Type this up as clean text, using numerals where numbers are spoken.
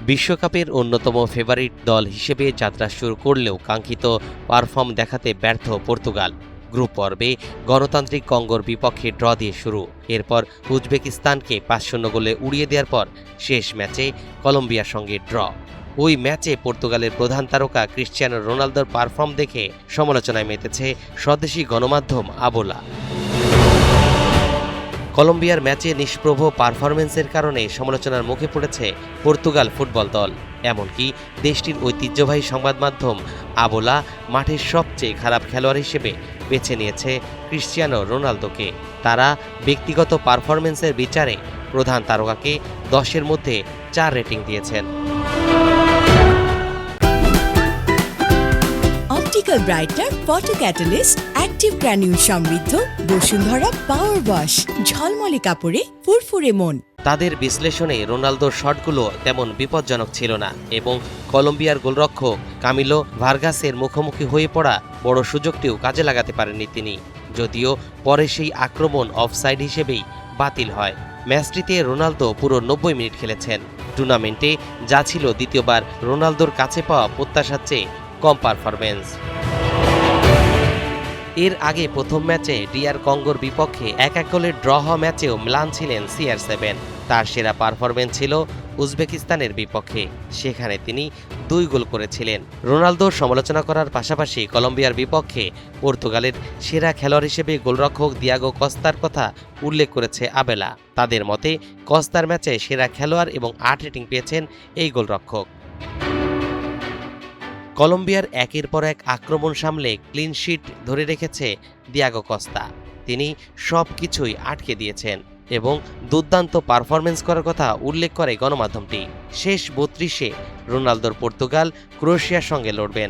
বিশ্বকাপের অন্যতম ফেভারিট দল হিসেবে যাত্রা শুরু করলেও কাঙ্ক্ষিত পারফর্ম দেখাতে ব্যর্থ পর্তুগাল। গ্রুপ পর্বে গণতান্ত্রিক কঙ্গোর বিপক্ষে ড্র দিয়ে শুরু, এরপর উজবেকিস্তানকে ৫-০ গোলে উড়িয়ে দেওয়ার পর শেষ ম্যাচে কলম্বিয়ার সঙ্গে ড্র। ওই ম্যাচে পর্তুগালের প্রধান তারকা ক্রিশ্চিয়ানো রোনালদোর পারফর্ম দেখে সমালোচনায় মেতেছে স্বদেশি গণমাধ্যম আবোলা। কলম্বিয়ার ম্যাচে নিষ্প্রভ পারফরম্যান্সের কারণে সমালোচনার মুখে পড়েছে পর্তুগাল ফুটবল দল। এমনকি দেশটির ঐতিহ্যবাহী সংবাদ মাধ্যম আবোলা মাঠের সবচেয়ে খারাপ খেলোয়াড় হিসেবে বেছে নিয়েছে ক্রিশ্চিয়ানো রোনালদোকে। তারা ব্যক্তিগত পারফরম্যান্সের বিচারে প্রধান তারকাকে 10-এর মধ্যে 4 রেটিং দিয়েছেন। Optical brighter photo catalyst active granule সমৃদ্ধ বসুন্ধরা পাওয়ার ওয়াশ, ঝলমলে কাপড়ে ফুরফুরে মন। তাদের বিশ্লেষণে রোনালদোর শটগুলো তেমন বিপজ্জনক ছিল না এবং কলম্বিয়ার গোলরক্ষক কামিলো ভার্গাসের মুখোমুখি হয়ে পড়া বড় সুযোগটিও কাজে লাগাতে পারেননি তিনি, যদিও পরে সেই আক্রমণ অফসাইড হিসেবেই বাতিল হয়। ম্যাচটিতে রোনালদো পুরো 90 মিনিট খেলেছেন। টুর্নামেন্টে যা ছিল দ্বিতীয়বার রোনালদোর কাছে পাওয়া প্রত্যাশার চেয়ে কম পারফরম্যান্স। এর আগে প্রথম ম্যাচে ডিআর কঙ্গোর বিপক্ষে 1-1 গোলের ড্র হওয়া ম্যাচেও ম্লান ছিলেন CR7। তার সেরা পারফরম্যান্স ছিল উজবেকিস্তানের বিপক্ষে, সেখানে তিনি 2 গোল করেছিলেন। রোনালদোর সমালোচনা করার পাশাপাশি কলম্বিয়ার বিপক্ষে পর্তুগালের সেরা খেলোয়াড় হিসেবে গোলরক্ষক দিয়াগো কস্তার কথা উল্লেখ করেছে আবেলা। তাদের মতে কস্তার ম্যাচে সেরা খেলোয়াড় এবং 8 রেটিং পেয়েছেন এই গোলরক্ষক। কলম্বিয়ার একের পর এক আক্রমণ সামলে ক্লিন শিট ধরে রেখেছে দিয়াগো কস্তা। তিনি সব কিছুই আটকে দিয়েছেন এবং দুর্দান্ত পারফরম্যান্স করার কথা উল্লেখ করে গণমাধ্যমটি। শেষ 32-এ রোনালদোর পর্তুগাল ক্রোয়েশিয়ার সঙ্গে লড়বেন।